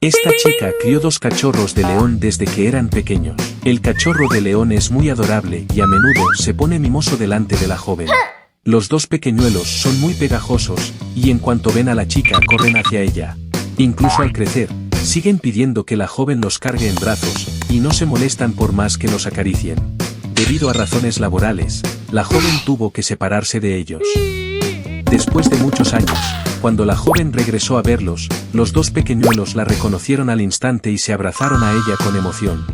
Esta chica crió dos cachorros de león desde que eran pequeños. El cachorro de león es muy adorable y a menudo se pone mimoso delante de la joven. Los dos pequeñuelos son muy pegajosos, y en cuanto ven a la chica corren hacia ella. Incluso al crecer, siguen pidiendo que la joven los cargue en brazos, y no se molestan por más que los acaricien. Debido a razones laborales, la joven tuvo que separarse de ellos. Después de muchos años, cuando la joven regresó a verlos, los dos pequeñuelos la reconocieron al instante y se abrazaron a ella con emoción.